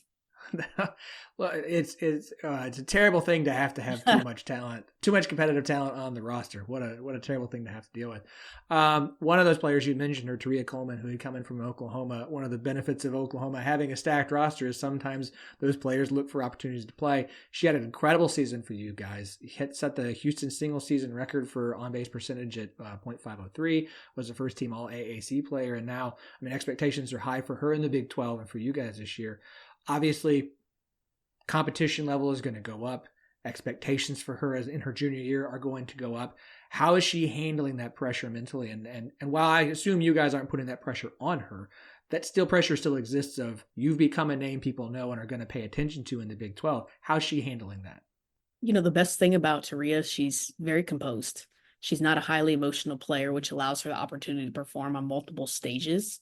Well, it's a terrible thing to have too much talent, too much competitive talent on the roster. What a terrible thing to have to deal with. One of those players you mentioned, her Taria Coleman, who had come in from Oklahoma. One of the benefits of Oklahoma having a stacked roster is sometimes those players look for opportunities to play. She had an incredible season for you guys. Set the Houston single season record for on-base percentage at .503. Was the first team all AAC player, and now expectations are high for her in the Big 12 and for you guys this year. Obviously, competition level is going to go up. Expectations for her as in her junior year are going to go up. How is she handling that pressure mentally? And while I assume you guys aren't putting that pressure on her, that pressure still exists of you've become a name people know and are going to pay attention to in the Big 12. How's she handling that? The best thing about Taria, she's very composed. She's not a highly emotional player, which allows her the opportunity to perform on multiple stages.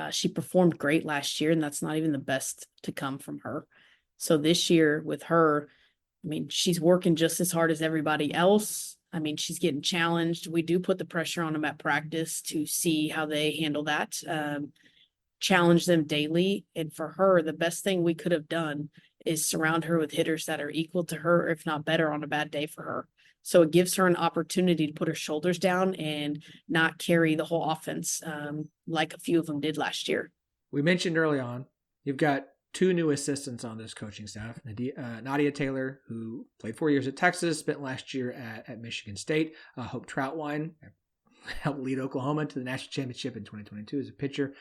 She performed great last year, and that's not even the best to come from her. So this year with her, she's working just as hard as everybody else. She's getting challenged. We do put the pressure on them at practice to see how they handle that, challenge them daily. And for her, the best thing we could have done is surround her with hitters that are equal to her, if not better, on a bad day for her. So it gives her an opportunity to put her shoulders down and not carry the whole offense like a few of them did last year. We mentioned early on, you've got 2 new assistants on this coaching staff. Nadia Taylor, who played 4 years at Texas, spent last year at Michigan State. Hope Troutwine helped lead Oklahoma to the national championship in 2022 as a pitcher.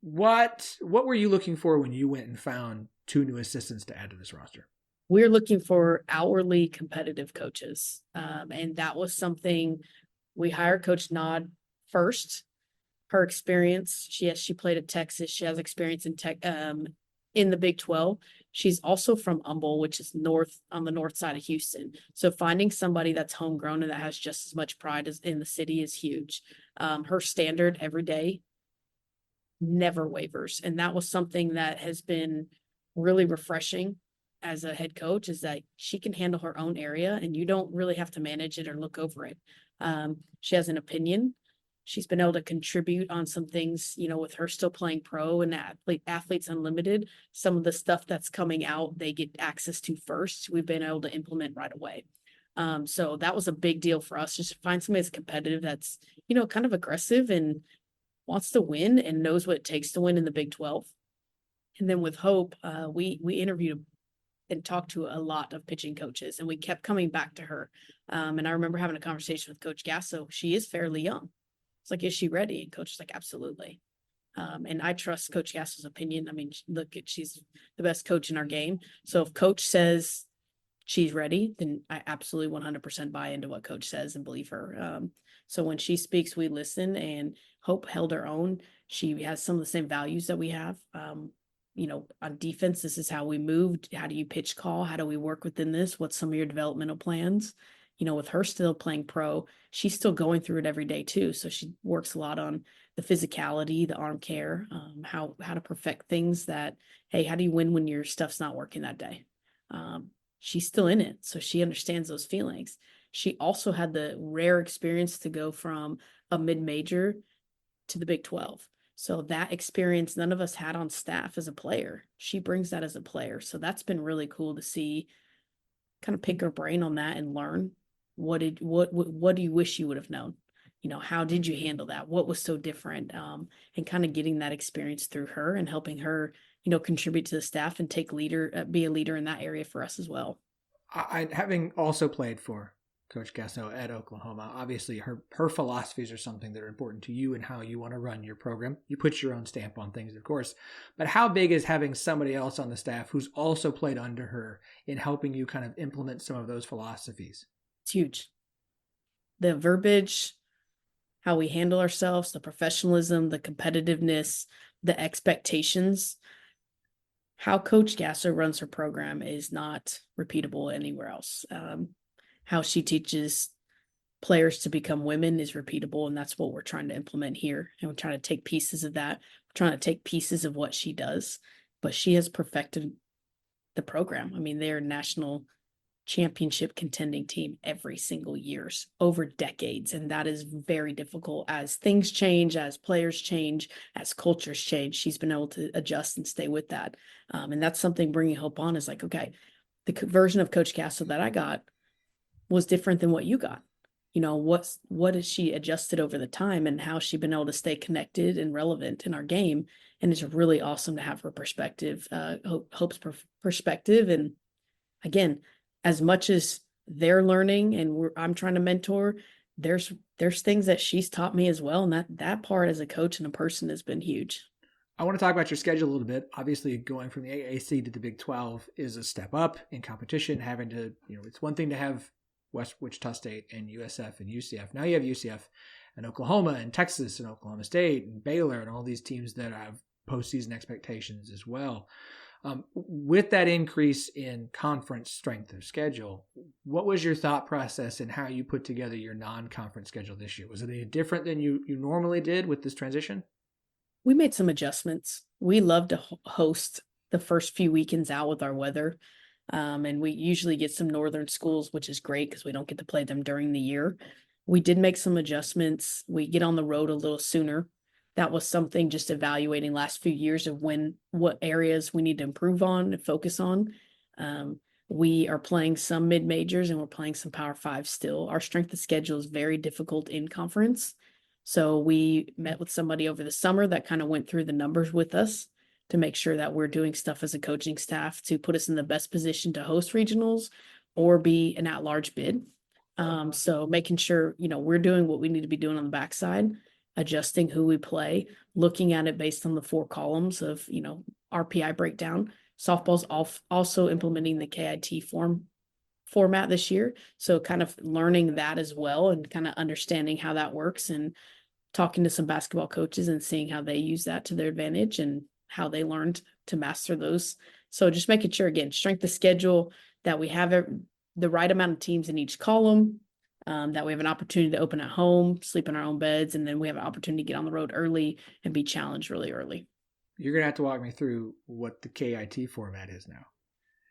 What were you looking for when you went and found 2 new assistants to add to this roster? We're looking for outwardly competitive coaches. And that was something we hired Coach Nod first. Her experience, she played at Texas. She has experience in the Big 12. She's also from Humble, which is on the north side of Houston. So finding somebody that's homegrown and that has just as much pride as in the city is huge. Her standard every day never wavers. And that was something that has been really refreshing as a head coach, is that she can handle her own area and you don't really have to manage it or look over it. She has an opinion. She's been able to contribute on some things, with her still playing pro and Athletes Unlimited. Some of the stuff that's coming out, they get access to first. We've been able to implement right away. So that was a big deal for us, just to find somebody that's competitive, that's, kind of aggressive and wants to win and knows what it takes to win in the Big 12. And then with Hope, we interviewed and talked to a lot of pitching coaches, and we kept coming back to her. And I remember having a conversation with Coach Gasso. She is fairly young. It's like, is she ready? And Coach is like, absolutely. And I trust Coach Gasso's opinion. I mean, she's the best coach in our game. So if Coach says she's ready, then I absolutely 100% buy into what Coach says and believe her. So when she speaks, we listen, and Hope held her own. She has some of the same values that we have. On defense, this is how we moved. How do you pitch call? How do we work within this? What's some of your developmental plans? With her still playing pro, she's still going through it every day too. So she works a lot on the physicality, the arm care, how to perfect things that, hey, how do you win when your stuff's not working that day? She's still in it, so she understands those feelings. She also had the rare experience to go from a mid-major to the Big 12. So that experience none of us had on staff as a player. She brings that as a player. So that's been really cool to see, kind of pick her brain on that and learn what do you wish you would have known? How did you handle that? What was so different? And kind of getting that experience through her and helping her, contribute to the staff and be a leader in that area for us as well. I having also played for Coach Gasso at Oklahoma, obviously her philosophies are something that are important to you and how you want to run your program. You put your own stamp on things, of course, but how big is having somebody else on the staff who's also played under her in helping you kind of implement some of those philosophies? It's huge. The verbiage, how we handle ourselves, the professionalism, the competitiveness, the expectations. How Coach Gasso runs her program is not repeatable anywhere else. How she teaches players to become women is repeatable, and that's what we're trying to implement here. And we're trying to take pieces of that. We're trying to take pieces of what she does, but she has perfected the program. I mean, they're a national championship contending team every single year over decades, and that is very difficult as things change, as players change, as cultures change. She's been able to adjust and stay with that, and that's something bringing Hope on is like, okay, the version of Coach Gasso that I got was different than what you got. What has she adjusted over the time, and how she been able to stay connected and relevant in our game. And it's really awesome to have her perspective, Hope's perspective. And again, as much as they're learning and I'm trying to mentor, there's things that she's taught me as well. And that part as a coach and a person has been huge. I want to talk about your schedule a little bit. Obviously, going from the AAC to the Big 12 is a step up in competition. Having to, it's one thing to have West Wichita State and USF and UCF. Now you have UCF and Oklahoma and Texas and Oklahoma State and Baylor and all these teams that have postseason expectations as well. With that increase in conference strength of schedule, what was your thought process in how you put together your non-conference schedule this year? Was it any different than you normally did with this transition? We made some adjustments. We love to host the first few weekends out with our weather. And we usually get some northern schools, which is great because we don't get to play them during the year. We did make some adjustments. We get on the road a little sooner. That was something just evaluating last few years of what areas we need to improve on and focus on. We are playing some mid-majors and we're playing some Power 5 still. Our strength of schedule is very difficult in conference. So we met with somebody over the summer that kind of went through the numbers with us to make sure that we're doing stuff as a coaching staff to put us in the best position to host regionals or be an at-large bid. So making sure, we're doing what we need to be doing on the backside, adjusting who we play, looking at it based on the 4 columns of, RPI breakdown. Softball's also implementing the KIT format this year. So kind of learning that as well and kind of understanding how that works and talking to some basketball coaches and seeing how they use that to their advantage and how they learned to master those. So just making sure, again, strength of schedule, that we have the right amount of teams in each column, that we have an opportunity to open at home, sleep in our own beds, and then we have an opportunity to get on the road early and be challenged really early. You're going to have to walk me through what the KIT format is now.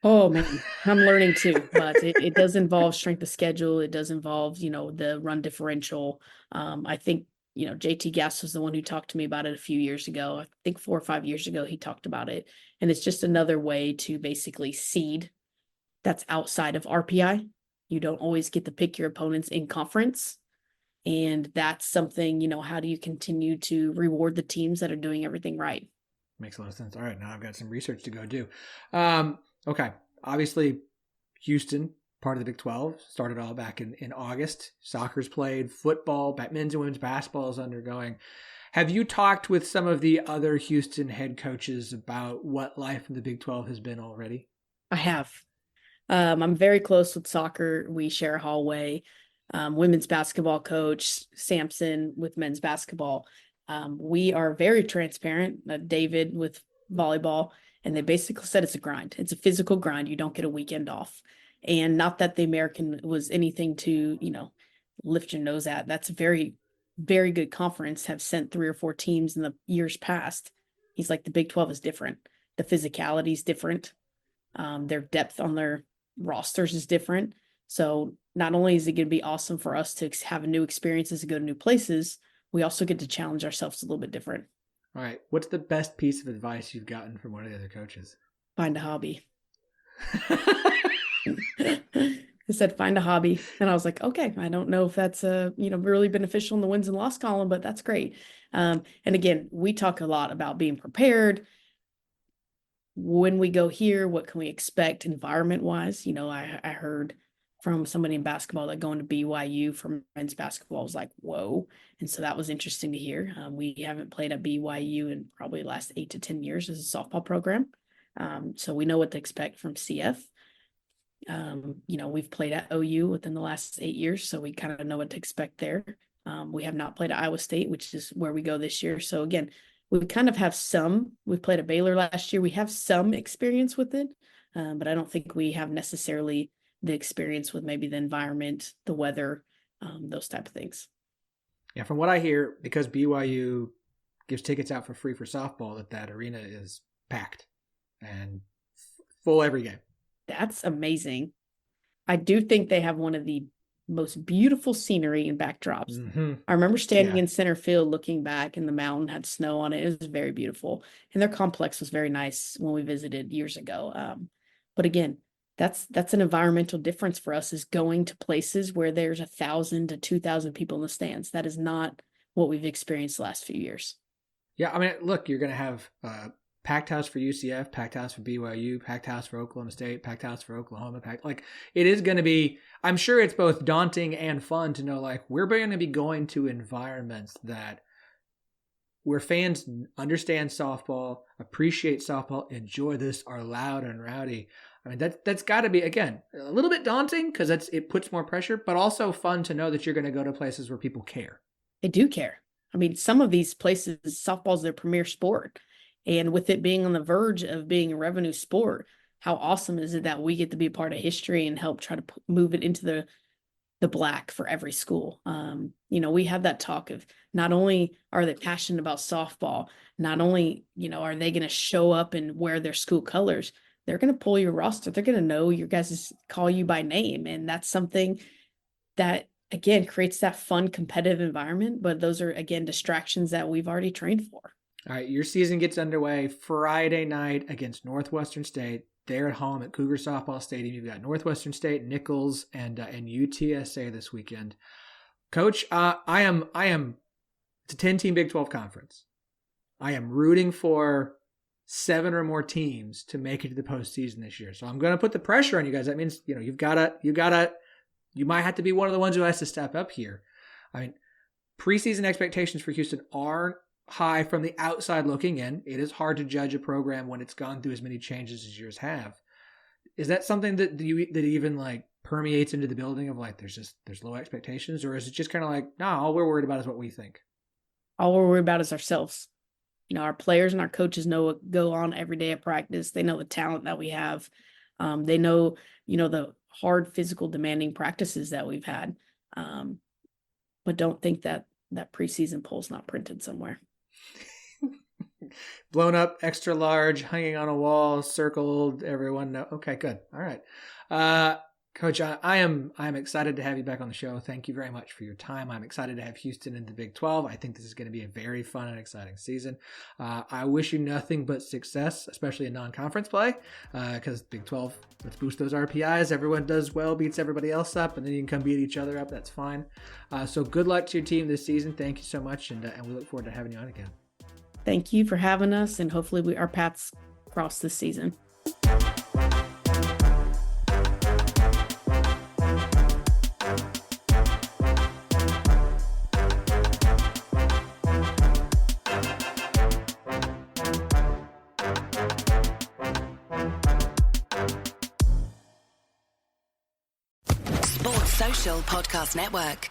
Oh man, I'm learning too, but it does involve strength of schedule. It does involve, the run differential. I think, JT Gass was the one who talked to me about it a few years ago. I think 4 or 5 years ago, he talked about it. And it's just another way to basically seed that's outside of RPI. You don't always get to pick your opponents in conference. And that's something, how do you continue to reward the teams that are doing everything right? Makes a lot of sense. All right, now I've got some research to go do. Okay, obviously Houston, part of the Big 12, started all back in August. Soccer's played, football, men's and women's basketball is undergoing. Have you talked with some of the other Houston head coaches about what life in the Big 12 has been already? I have. I'm very close with soccer. We share a hallway. Women's basketball coach, Sampson with men's basketball. We are very transparent. David with volleyball. And they basically said it's a grind. It's a physical grind. You don't get a weekend off. And not that the American was anything to, lift your nose at. That's a very, very good conference. Have sent 3 or 4 teams in the years past. He's like, the Big 12 is different. The physicality is different. Their depth on their rosters is different. So not only is it going to be awesome for us to have new experiences and go to new places, we also get to challenge ourselves a little bit different. All right. What's the best piece of advice you've gotten from one of the other coaches? Find a hobby. He said, find a hobby. And I was like, okay, I don't know if that's really beneficial in the wins and loss column, but that's great. And again, we talk a lot about being prepared. When we go here, what can we expect environment wise? I heard from somebody in basketball that going to BYU for men's basketball was like, whoa. And so that was interesting to hear. We haven't played at BYU in probably the last 8 to 10 years as a softball program. So we know what to expect from CF. We've played at OU within the last 8 years, so we kind of know what to expect there. We have not played at Iowa State, which is where we go this year. So again, we kind of have we played at Baylor last year. We have some experience with it, but I don't think we have necessarily the experience with maybe the environment, the weather, those type of things. Yeah, from what I hear, because BYU gives tickets out for free for softball, that arena is packed and full every game. That's amazing. I do think they have one of the most beautiful scenery and backdrops. Mm-hmm. I remember standing in center field looking back, and the mountain had snow on it. It was very beautiful. And their complex was very nice when we visited years ago. But again, that's an environmental difference for us, is going to places where there's 1,000 to 2,000 people in the stands. That is not what we've experienced the last few years. Yeah, I mean, look, you're going to have packed house for UCF, packed house for BYU, packed house for Oklahoma State, packed house for Oklahoma. It is going to be, I'm sure it's both daunting and fun to know, we're going to be going to environments where fans understand softball, appreciate softball, enjoy this, are loud and rowdy. I mean, that's got to be, again, a little bit daunting because it puts more pressure, but also fun to know that you're going to go to places where people care. They do care. I mean, some of these places, softball is their premier sport. And with it being on the verge of being a revenue sport, how awesome is it that we get to be a part of history and help try to move it into the black for every school? We have that talk of not only are they passionate about softball, not only, are they going to show up and wear their school colors, they're going to pull your roster. They're going to know your guys, call you by name. And that's something that, again, creates that fun, competitive environment. But those are, again, distractions that we've already trained for. All right, your season gets underway Friday night against Northwestern State. They're at home at Cougar Softball Stadium. You've got Northwestern State, Nichols, and UTSA this weekend. Coach, it's a 10-team Big 12 conference. I am rooting for 7 or more teams to make it to the postseason this year. So I'm going to put the pressure on you guys. That means, you might have to be one of the ones who has to step up here. I mean, preseason expectations for Houston are high from the outside looking in. It is hard to judge a program when it's gone through as many changes as yours have. Is that something that even permeates into the building of there's low expectations, or is it just kind of all we're worried about is what we think? All we're worried about is ourselves. Our players and our coaches know what go on every day at practice. They know the talent that we have. They know, the hard physical demanding practices that we've had. But don't think that preseason poll's not printed somewhere. Blown up, extra large, hanging on a wall, circled. Everyone know. Okay, good. All right. Coach, I am excited to have you back on the show. Thank you very much for your time. I'm excited to have Houston in the Big 12. I think this is going to be a very fun and exciting season. I wish you nothing but success, especially in non-conference play, because Big 12, let's boost those RPIs. Everyone does well, beats everybody else up, and then you can come beat each other up. That's fine. So good luck to your team this season. Thank you so much, and we look forward to having you on again. Thank you for having us, and hopefully our paths cross this season. Sports Social Podcast Network.